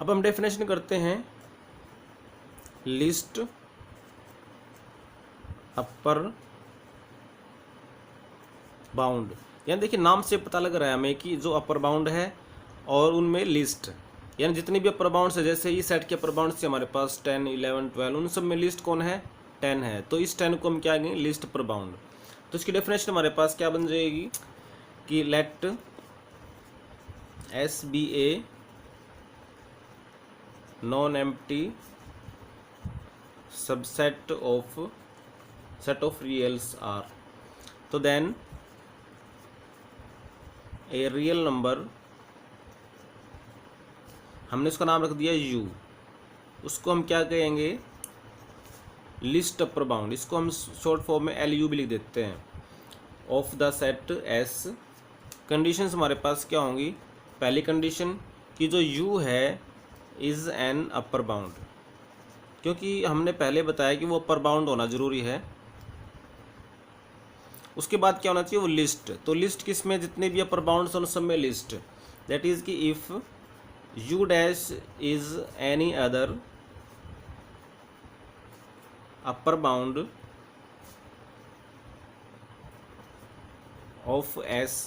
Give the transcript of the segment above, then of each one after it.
अब हम डेफिनेशन करते हैं लिस्ट अपर बाउंड। यानी देखिए नाम से पता लग रहा है हमें कि जो अपर बाउंड है और उनमें लिस्ट, यानी जितने भी अपर बाउंड्स है, जैसे इस सेट के अपर बाउंड से हमारे पास 10, 11, 12, उन सब में लिस्ट कौन है, 10 है। तो इस 10 को हम क्या कहेंगे, लिस्ट अपर बाउंड। तो इसकी डेफिनेशन हमारे पास क्या बन जाएगी कि let S be a non empty subset of set of reals R. तो देन ए रियल नंबर, हमने उसका नाम रख दिया u, उसको हम क्या कहेंगे, लिस्ट अपर बाउंड। इसको हम शॉर्ट फॉर्म में LU भी लिख देते हैं, of the set S। Conditions हमारे पास क्या होंगी, पहली कंडीशन कि जो u है इज़ एन अपर बाउंड, क्योंकि हमने पहले बताया कि वो अपर बाउंड होना ज़रूरी है। उसके बाद क्या होना चाहिए, वो लिस्ट। तो लिस्ट किस में, जितने भी अपर बाउंड्स हैं उन सब में लिस्ट। दैट इज़ कि if u dash is any other upper bound of S।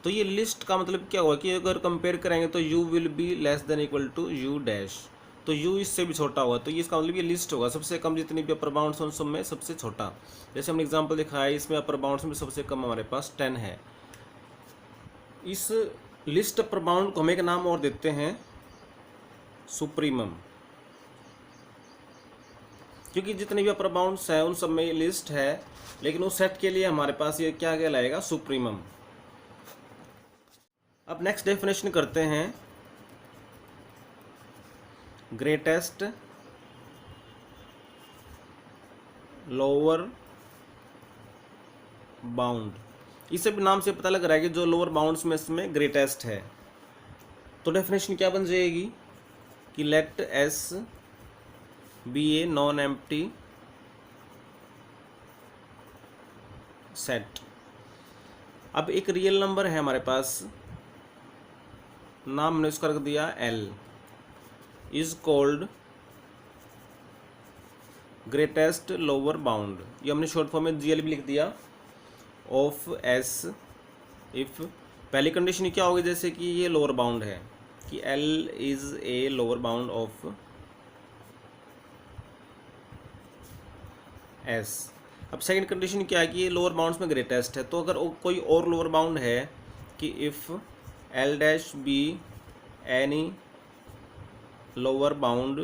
तो ये लिस्ट का मतलब क्या हुआ कि अगर कंपेयर करेंगे तो u will be less than equal to u dash. तो u इससे भी छोटा हुआ, तो ये इसका मतलब ये लिस्ट होगा, सबसे कम जितनी भी अपर बाउंड्स उन सब में सबसे छोटा। जैसे हमने एग्जांपल दिखाया, इसमें अपर बाउंड्स में सबसे कम हमारे पास 10 है। इस लिस्ट अपर बाउंड को हम एक नाम और देते हैं, सुप्रीमम, क्योंकि जितने भी अपर बाउंड्स हैं उन सब में ये लिस्ट है, लेकिन उस सेट के लिए हमारे पास ये क्या कहलाएगा, सुप्रीमम। अब नेक्स्ट डेफिनेशन करते हैं ग्रेटेस्ट लोअर बाउंड। इसे भी नाम से पता लग रहा है कि जो लोअर बाउंड्स में इसमें ग्रेटेस्ट है। तो डेफिनेशन क्या बन जाएगी कि let S be a non empty set. अब एक रियल नंबर है हमारे पास, नाम हमने उसका रख दिया L, is called greatest lower bound. ये हमने शॉर्ट फॉर्म में GL भी लिख दिया, ऑफ S इफ। पहली कंडीशन क्या होगी, जैसे कि ये लोअर बाउंड है कि L is a lower bound of S। अब सेकंड कंडीशन क्या है कि ये लोअर बाउंड्स में ग्रेटेस्ट है। तो अगर कोई और लोअर बाउंड है कि if L dash be any lower bound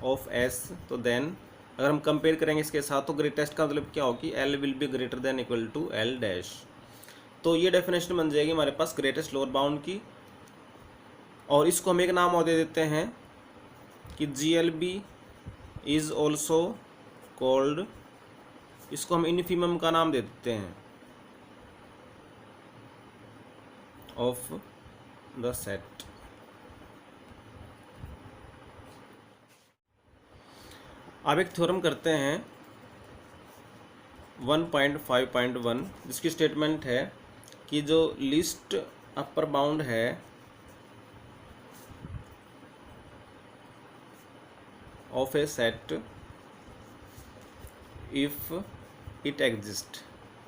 of S, तो देन अगर हम कंपेयर करेंगे इसके साथ तो ग्रेटेस्ट का मतलब क्या हो कि L will be greater than equal to L dash. तो ये डेफिनेशन बन जाएगी हमारे पास ग्रेटेस्ट लोअर बाउंड की। और इसको हम एक नाम और दे देते हैं कि GLB इज़ ऑल्सो कॉल्ड, इसको हम इनफीमम का नाम दे देते हैं, ऑफ द सेट। अब एक थ्योरम करते हैं 1.5.1, जिसकी स्टेटमेंट है कि जो लिस्ट अपर बाउंड है of a set if it exist,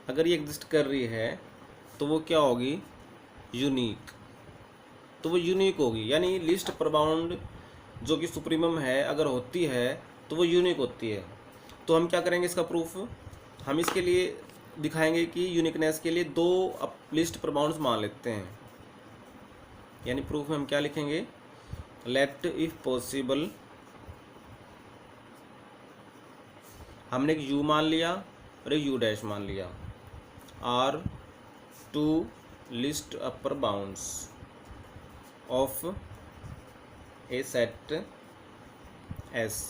अगर ये एग्जिस्ट कर रही है तो वो क्या होगी, यूनिक। तो वो यूनिक होगी, यानी लिस्ट अपर बाउंड जो कि सुप्रीमम है अगर होती है तो वो यूनिक होती है। तो हम क्या करेंगे इसका प्रूफ, हम इसके लिए दिखाएंगे कि यूनिकनेस के लिए दो लिस्ट अपर बाउंड्स मान लेते हैं। यानी प्रूफ में हम क्या लिखेंगे, लेट इफ पॉसिबल, हमने एक u मान लिया और एक u डैश मान लिया, are two least upper bounds of a set S।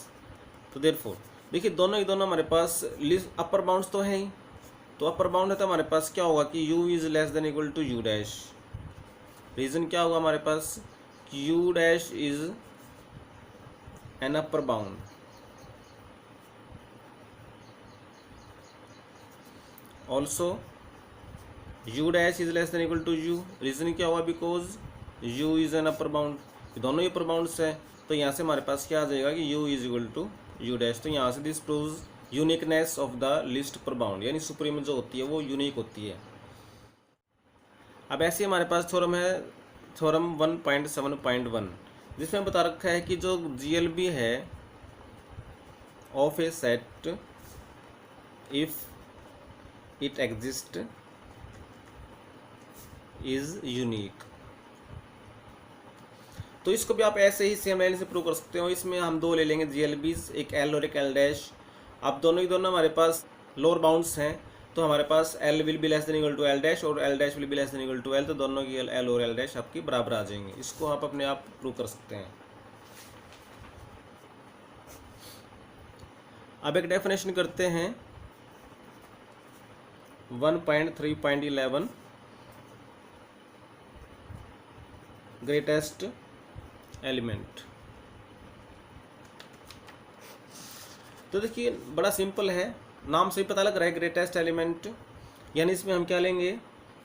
तो देयरफॉर देखिए दोनों ही दोनों हमारे पास लिस्ट अपर बाउंड्स तो हैं ही, तो अपर बाउंड है तो हमारे पास क्या होगा कि u is less than equal to u dash. Reason क्या होगा हमारे पास कि u dash is an upper bound, also u dash is less than equal to u. Reason क्या हुआ, because u is an upper bound, दोनों ही अपर bounds है, तो यहाँ से हमारे पास क्या आ जाएगा कि u is equal to u dash. तो यहाँ से this proves uniqueness of the least upper bound, यानी सुप्रीम जो होती है वो यूनिक होती है। अब ऐसे हमारे पास थ्योरम है, थ्योरम 1.7.1, जिसमें बता रखा है कि जो GLB है of a set if it exist is unique. तो इसको भी आप ऐसे ही सेम लाइन से प्रूव कर सकते हो। इसमें हम दो ले लेंगे GLBs, एक L और एक L डैश। अब दोनों ही दोनों हमारे पास लोअर बाउंड्स हैं, तो हमारे पास L will be less than equal to L dash और L dash will be less than equal to L, तो दोनों की L और L डैश आपकी बराबर आ जाएंगे। इसको आप अपने आप प्रूव कर सकते हैं। अब एक डेफिनेशन करते हैं 1.3.11 ग्रेटेस्ट एलिमेंट। तो देखिए बड़ा सिंपल है, नाम से ही पता लग रहा है ग्रेटेस्ट एलिमेंट, यानी इसमें हम क्या लेंगे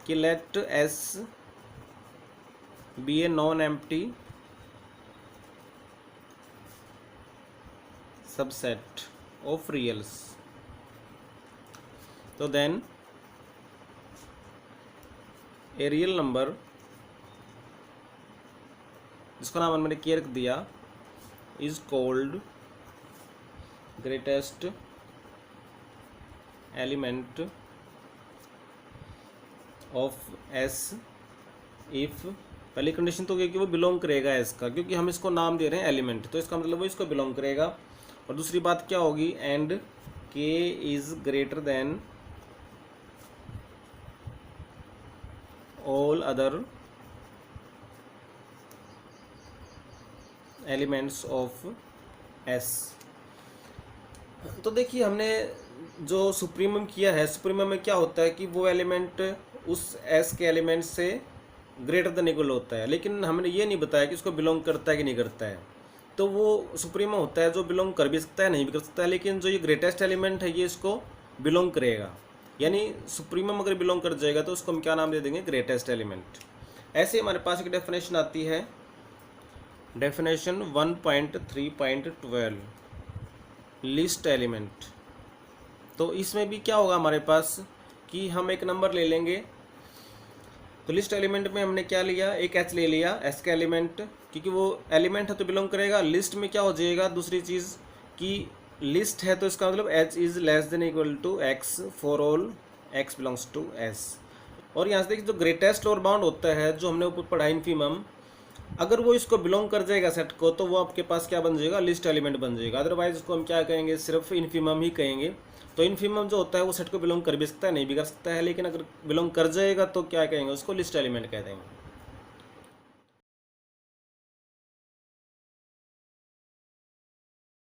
कि let S be a non empty subset of reals. तो देन ए रियल नंबर, जिसका नाम मैंने किया रख दिया, is called greatest element of S if, पहली कंडीशन तो ये कि वो बिलोंग करेगा S का, क्योंकि हम इसको नाम दे रहे हैं एलिमेंट, तो इसका मतलब वो इसको बिलोंग करेगा। और दूसरी बात क्या होगी, and K is greater than all other elements of S। तो देखिए हमने जो सुप्रीमम किया है, सुप्रीमम में क्या होता है कि वो एलिमेंट उस S के एलिमेंट से ग्रेटर देन इक्वल होता है, लेकिन हमने ये नहीं बताया कि उसको बिलोंग करता है कि नहीं करता है। तो वो सुप्रीमम होता है जो बिलोंग कर भी सकता है, नहीं भी कर सकता है, लेकिन जो ये ग्रेटेस्ट एलिमेंट है ये इसको बिलोंग करेगा, यानी सुप्रीमम अगर बिलोंग कर जाएगा तो उसको हम क्या नाम दे देंगे, ग्रेटेस्ट एलिमेंट। ऐसे हमारे पास एक डेफिनेशन आती है, डेफिनेशन 1.3.12 लिस्ट एलिमेंट। तो इसमें भी क्या होगा हमारे पास कि हम एक नंबर ले लेंगे, तो लिस्ट एलिमेंट में हमने क्या लिया, एक H ले लिया, S का एलिमेंट, क्योंकि वो एलिमेंट है तो बिलोंग करेगा। लिस्ट में क्या हो जाएगा, दूसरी चीज़ कि लिस्ट है तो इसका मतलब H is less than equal to X for all X belongs to S। और यहाँ से देखिए जो ग्रेटेस्ट लोअर बाउंड होता है, जो हमने ऊपर पढ़ा इनफीमम, अगर वो इसको बिलोंग कर जाएगा सेट को, तो वो आपके पास क्या बन जाएगा, लिस्ट एलिमेंट बन जाएगा। अदरवाइज उसको हम क्या कहेंगे, सिर्फ इनफीमम ही कहेंगे। तो इनफीमम जो होता है वो सेट को बिलोंग कर भी सकता है, नहीं भी कर सकता है, लेकिन अगर बिलोंग कर जाएगा तो क्या कहेंगे, उसको लिस्ट एलिमेंट कह देंगे।